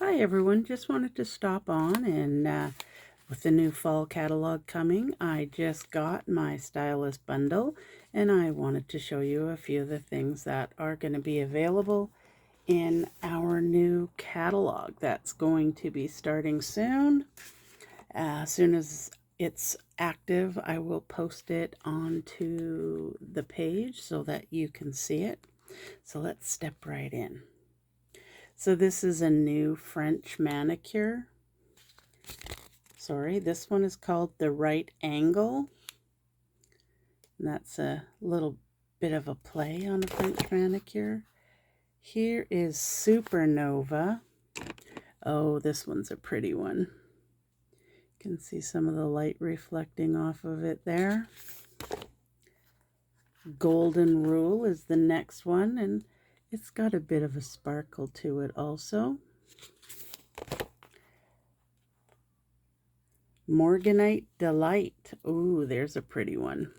Hi everyone, just wanted to stop on and with the new fall catalog coming, I just got my stylist bundle and I wanted to show you a few of the things that are going to be available in our new catalog that's going to be starting soon. As soon as it's active, I will post it onto the page so that you can see it. So let's step right in. So this is a new French manicure. Sorry, this one is called the Right Angle. And that's a little bit of a play on a French manicure. Here is Supernova. Oh, this one's a pretty one. You can see some of the light reflecting off of it there. Golden Rule is the next one, and it's got a bit of a sparkle to it also. Morganite Delight. Ooh, there's a pretty one.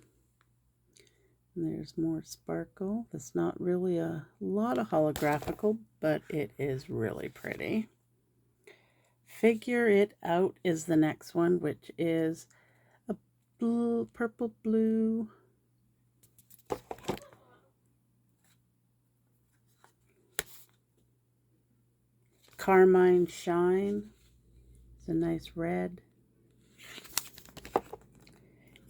And there's more sparkle. That's not really a lot of holographical, but it is really pretty. Figure It Out is the next one, which is a blue, purple blue. Carmine Shine. It's a nice red.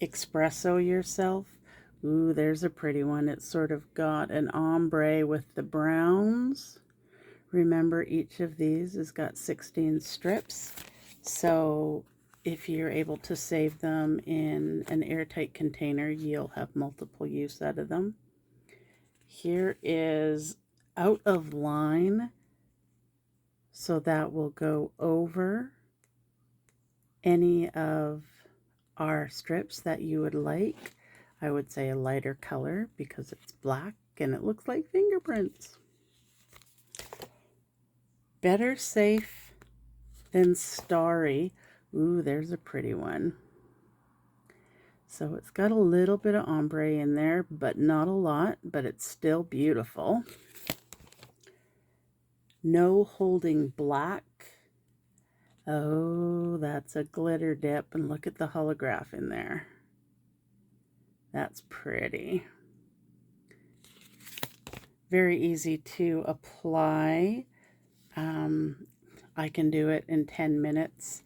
Espresso Yourself. Ooh, there's a pretty one. It's sort of got an ombre with the browns. Remember, each of these has got 16 strips. So if you're able to save them in an airtight container, you'll have multiple use out of them. Here is Out of Line. So that will go over any of our strips that you would like. I would say a lighter color because it's black and it looks like fingerprints. Better Safe Than Starry. Ooh, there's a pretty one. So it's got a little bit of ombre in there, but not a lot, but it's still beautiful. No Holding Black. Oh, that's a glitter dip, and look at the holograph in there. That's pretty. Very easy to apply. I can do it in 10 minutes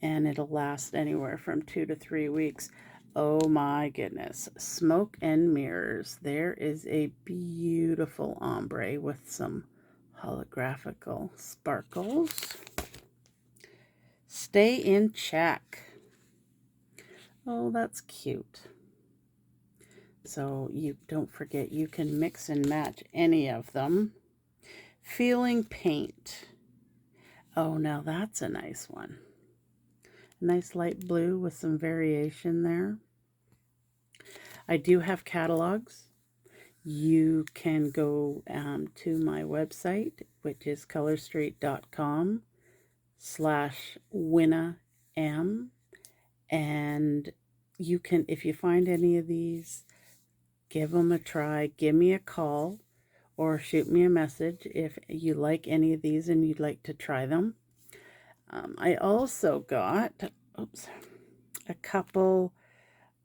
and it'll last anywhere from 2 to 3 weeks. Oh my goodness. Smoke and Mirrors. There is a beautiful ombre with some holographical sparkles. Stay in Check. Oh, that's cute. So you don't forget, you can mix and match any of them. Feeling Paint. Oh, now that's a nice one. Nice light blue with some variation there. I do have catalogs. You can go to my website, which is colorstreet.com/WinnaM, and you can, if you find any of these, give them a try. Give me a call or shoot me a message if you like any of these and you'd like to try them. I also got, a couple.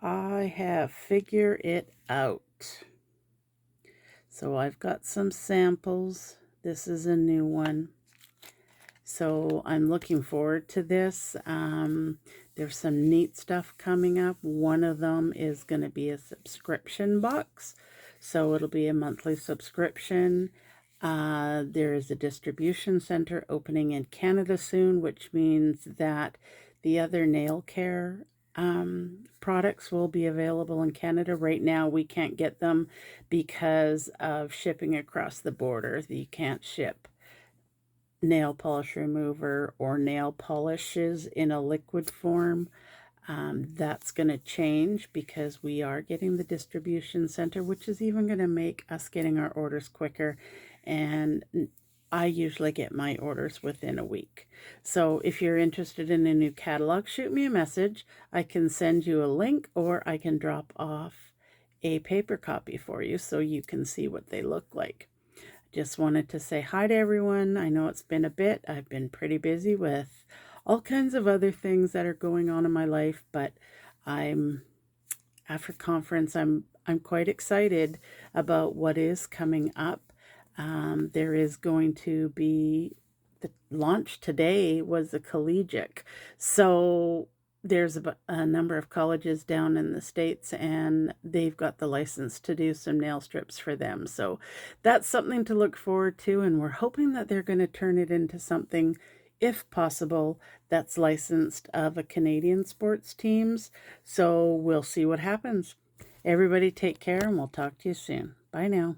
I have Figure It Out. So I've got some samples. This is a new one. So I'm looking forward to this. There's some neat stuff coming up. One of them is going to be a subscription box. So it'll be a monthly subscription. There is a distribution center opening in Canada soon, which means that the other nail care products will be available in Canada. Right now we can't get them because of shipping across the border. You can't ship nail polish remover or nail polishes in a liquid form. That's going to change because we are getting the distribution center, which is even going to make us getting our orders quicker. And I usually get my orders within a week. So if you're interested in a new catalog, shoot me a message. I can send you a link or I can drop off a paper copy for you so you can see what they look like. just wanted to say hi to everyone. I know it's been a bit. I've been pretty busy with all kinds of other things that are going on in my life, but I'm after conference, I'm quite excited about what is coming up. There is going to be the launch today was a collegiate, so there's a number of colleges down in the States, and they've got the license to do some nail strips for them. So that's something to look forward to, and we're hoping that they're going to turn it into something, if possible, that's licensed of a Canadian sports teams. So we'll see what happens. Everybody take care, and we'll talk to you soon. Bye now.